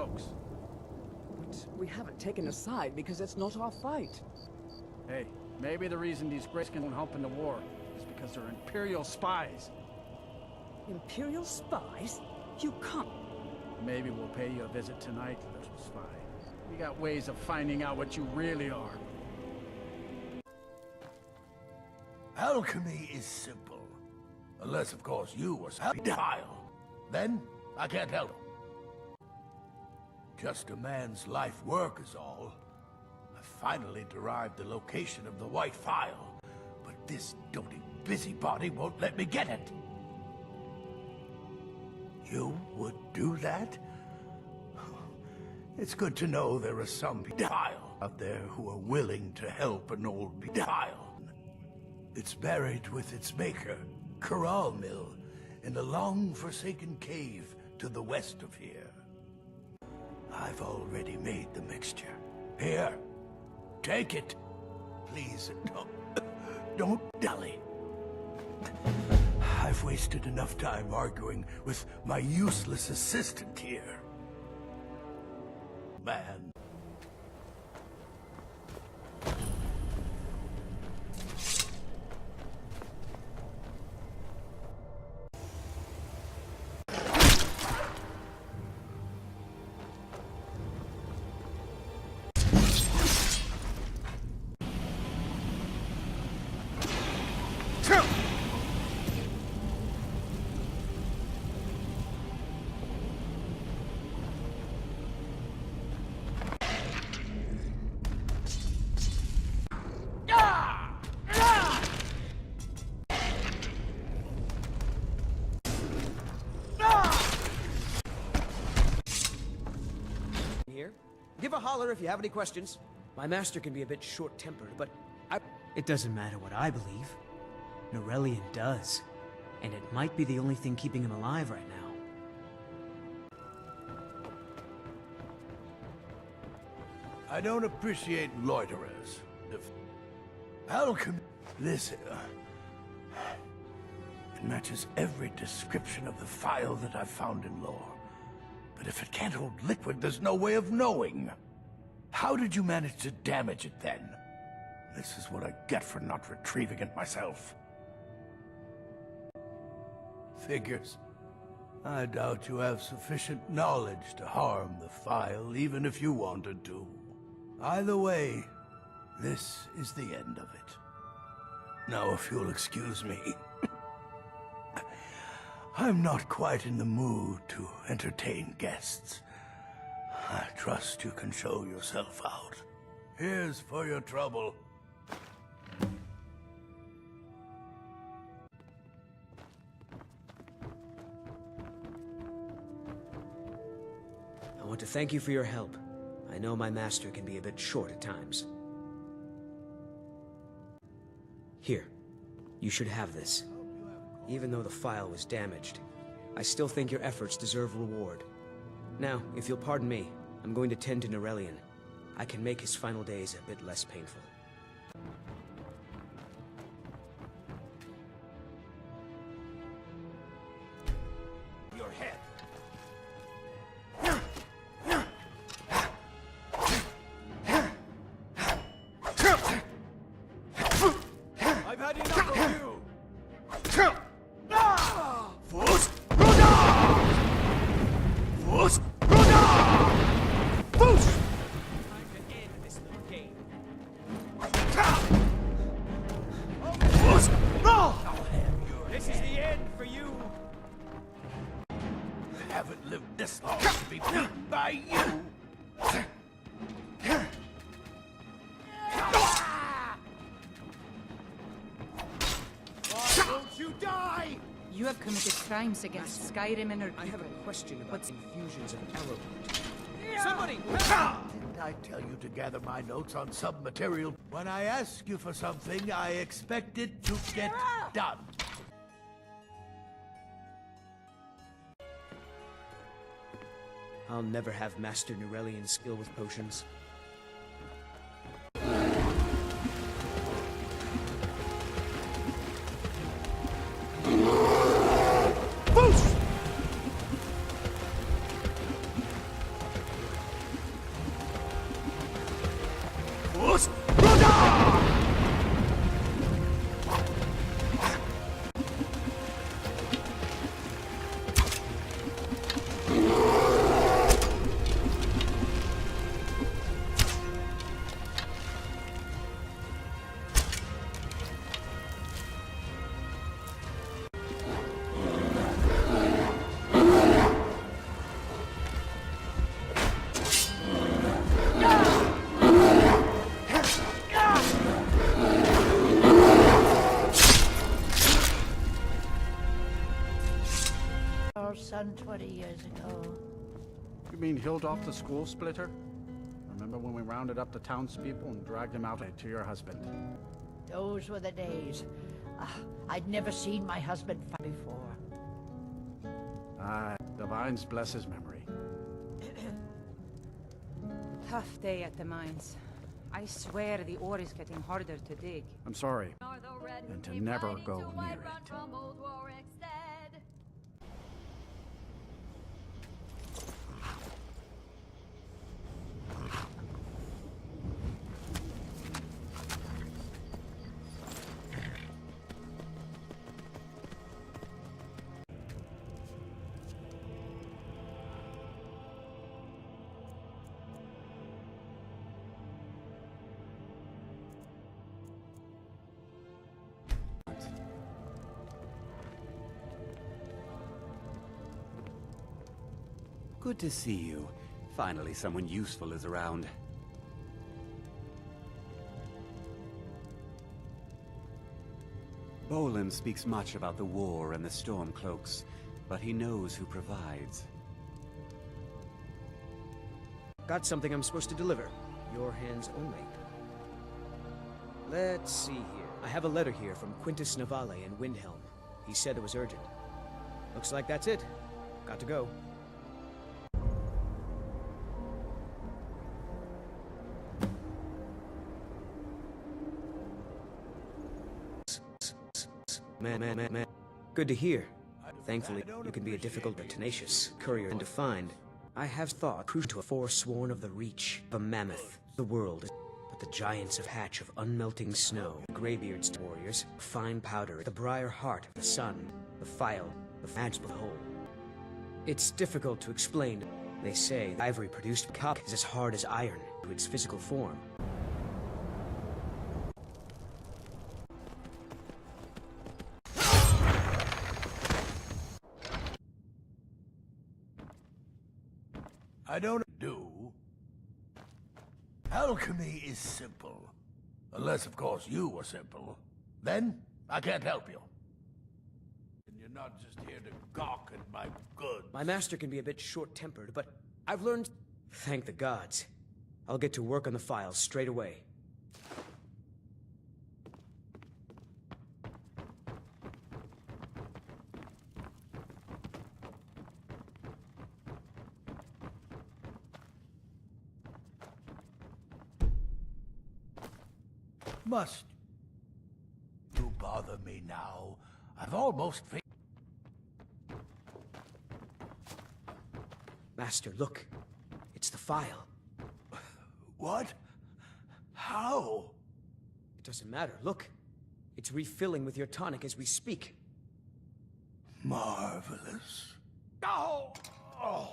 folks. But we haven't taken a side because it's not our fight. Hey, maybe the reason these Grayskin won't help in the war is because they're Imperial spies. Imperial spies? You can't... Maybe we'll pay you a visit tonight, little spy. We got ways of finding out what you really are. Alchemy is simple. Unless, of course, you was vile. Then, I can't help him. Just a man's life work is all. I finally derived the location of the White Phial, but this doting busybody won't let me get it. You would do that? It's good to know there are some Phial out there who are willing to help an old Phial. It's buried with its maker, Corral Mill, in a long-forsaken cave to the west of here. I've already made the mixture. Here, take it. Please, don't dally. I've wasted enough time arguing with my useless assistant here. Man. Here. Give a holler if you have any questions. My master can be a bit short-tempered, but It doesn't matter what I believe. Norellian does. And it might be the only thing keeping him alive right now. I don't appreciate loiterers. If alchemy... Listen, it matches every description of the phial that I've found in lore. But if it can't hold liquid, there's no way of knowing. How did you manage to damage it then? This is what I get for not retrieving it myself. Figures. I doubt you have sufficient knowledge to harm the phial, even if you wanted to. Either way, this is the end of it. Now, if you'll excuse me, I'm not quite in the mood to entertain guests. I trust you can show yourself out. Here's for your trouble. I want to thank you for your help. I know my master can be a bit short at times. Here, you should have this. Even though the phial was damaged, I still think your efforts deserve reward. Now, if you'll pardon me, I'm going to tend to Norellian. I can make his final days a bit less painful. Your head. I've had enough of you! This is the end for you! I haven't lived this long to be beaten by you! Why won't you die? You have committed crimes against Skyrim and her I have a people. question about What's- infusions of arrowroot. Somebody! Didn't I tell you to gather my notes on submaterial? When I ask you for something, I expect it to get done. I'll never have Master Norellian's skill with potions. Our son 20 years ago. You mean Hildolf the school splitter? Remember when we rounded up the townspeople and dragged them out to your husband? Those were the days. I'd never seen my husband fight before. Divines bless his memory. Tough day at the mines. I swear the ore is getting harder to dig. I'm sorry, and to never go near it. Good to see you. Finally, someone useful is around. Bolin speaks much about the war and the Stormcloaks, but he knows who provides. Got something I'm supposed to deliver. Your hands only. Let's see here. I have a letter here from Quintus Navale in Windhelm. He said it was urgent. Looks like that's it. Got to go. Man. Good to hear. Thankfully, you can be a difficult but tenacious courier and to find. I have thought crucial to a forsworn of the reach of a mammoth, the world, but the giants of hatch of unmelting snow, graybeards warriors, fine powder, the briar heart of the sun, the file, the match of the whole. It's difficult to explain. They say the ivory produced cock is as hard as iron to its physical form. I don't do. Alchemy is simple. Unless, of course, you are simple. Then, I can't help you. And you're not just here to gawk at my goods. My master can be a bit short-tempered, but I've learned... Thank the gods. I'll get to work on the files straight away. Must you bother me now? I've almost Master, look. It's the file. What? How? It doesn't matter. Look. It's refilling with your tonic as we speak. Marvelous. Oh! Oh!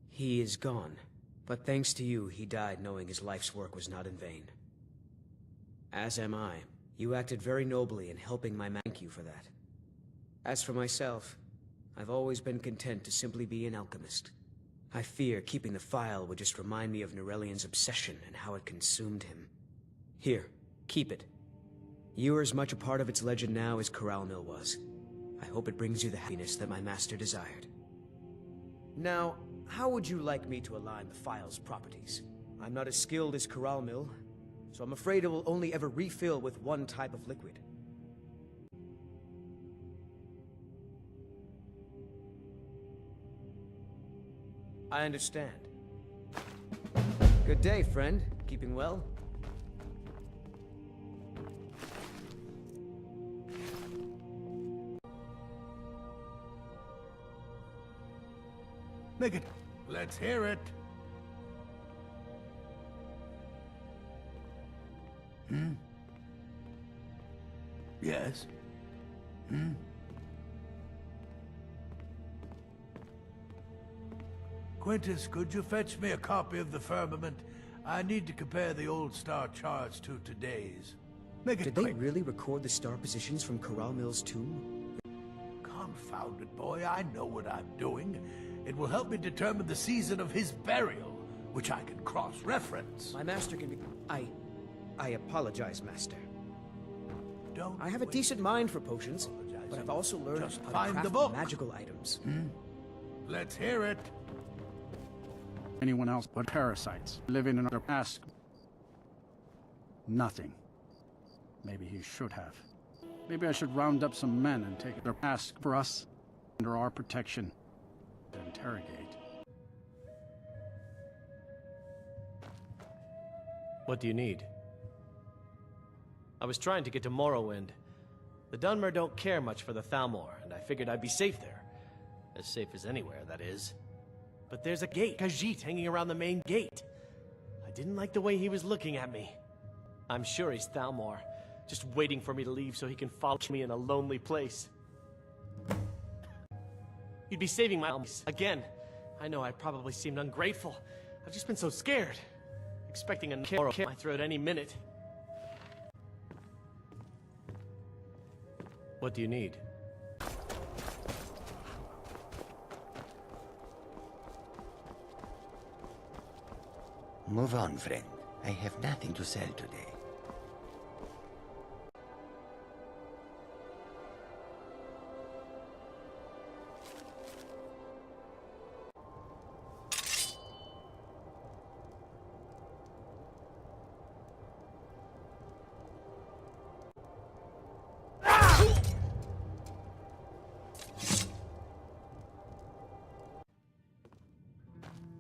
He is gone. But thanks to you, he died knowing his life's work was not in vain. As am I. You acted very nobly in helping my man. Thank you for that. As for myself, I've always been content to simply be an alchemist. I fear keeping the file would just remind me of Nerelian's obsession and how it consumed him. Here, keep it. You are as much a part of its legend now as Corral Mill was. I hope it brings you the happiness that my master desired. Now, how would you like me to align the file's properties? I'm not as skilled as Corral Mill, so I'm afraid it will only ever refill with one type of liquid. I understand. Good day, friend. Keeping well? Make it. Let's hear it. Yes? Quintus, could you fetch me a copy of the Firmament? I need to compare the old star charts to today's. Make it Did quick. they really record the star positions from Corral Mill's tomb? Confounded boy, I know what I'm doing. It will help me determine the season of his burial, which I can cross-reference. My master can be... I apologize, master. Don't I have a waste decent mind for potions, but I've also learned Just how find to the craft book. magical items. Let's hear it. Anyone else but parasites living in our past? Nothing. Maybe he should have. Maybe I should round up some men and take their task for us under our protection to interrogate. What do you need? I was trying to get to Morrowind. The Dunmer don't care much for the Thalmor, and I figured I'd be safe there. As safe as anywhere, that is. But there's a gate, Khajiit, hanging around the main gate. I didn't like the way he was looking at me. I'm sure he's Thalmor, just waiting for me to leave so he can follow me in a lonely place. You'd be saving my life. Again, I know I probably seemed ungrateful. I've just been so scared. Expecting a arrow in my throat any minute. What do you need? Move on, friend. I have nothing to sell today.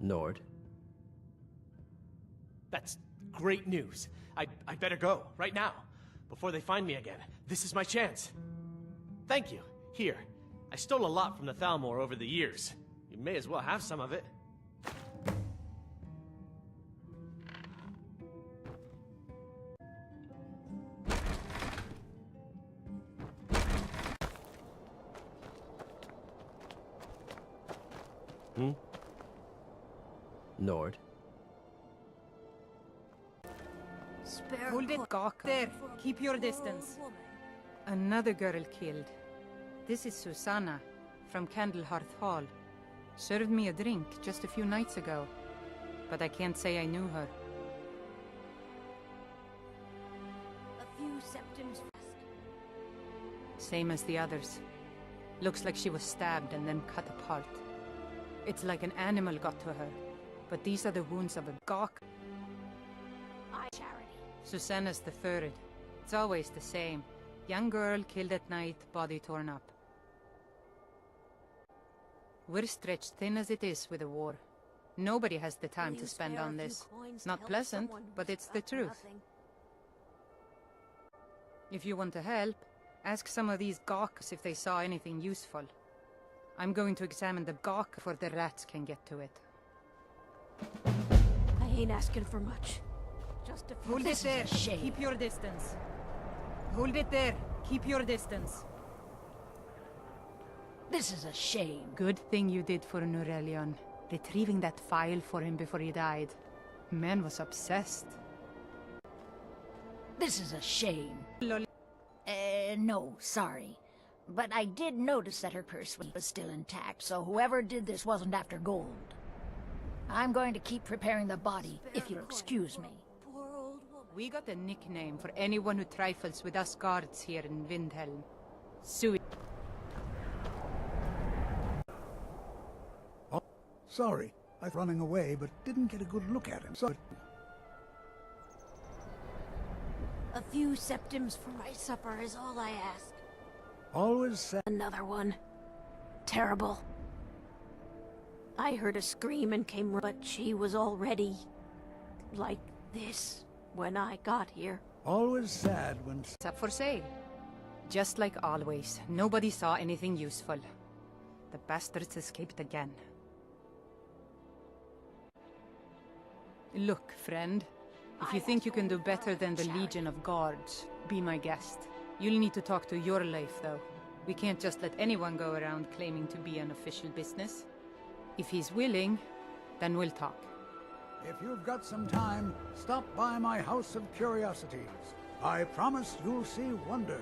Nord. That's great news. I better go, right now, before they find me again. This is my chance. Thank you. Here. I stole a lot from the Thalmor over the years. You may as well have some of it. Nord. Hold it, Gawk. There, keep your distance. Another girl killed. This is Susanna, from Candlehearth Hall. Served me a drink just a few nights ago, but I can't say I knew her. A few septims west. Same as the others. Looks like she was stabbed and then cut apart. It's like an animal got to her, but these are the wounds of a Gawk. Charity. Susanna's the third. It's always the same. Young girl killed at night, body torn up. We're stretched thin as it is with the war. Nobody has the time to spend on this. Not pleasant, but it's the truth. If you want to help, ask some of these gawks if they saw anything useful. I'm going to examine the gawk before the rats can get to it. I ain't asking for much. Just a few. Hold it there. Keep your distance. Hold it there. Keep your distance. This is a shame. Good thing you did for Nurelion. Retrieving that file for him before he died. Man was obsessed. This is a shame. Lol. No, sorry. But I did notice that her purse was still intact, so whoever did this wasn't after gold. I'm going to keep preparing the body, if you'll excuse me. Poor old woman. We got a nickname for anyone who trifles with us guards here in Windhelm. Sui. Oh, sorry. I was running away, but didn't get a good look at him. So A few septims for my supper is all I ask. always said. Another one. Terrible. I heard a scream and came, but she was already like this when I got here. Always sad when. It's up for sale. Just like always, nobody saw anything useful. The bastards escaped again. Look, friend. If you think you can do better than the Legion of Guards, be my guest. You'll need to talk to your life, though. We can't just let anyone go around claiming to be an official business. If he's willing, then we'll talk. If you've got some time, stop by my House of Curiosities. I promise you'll see wonders.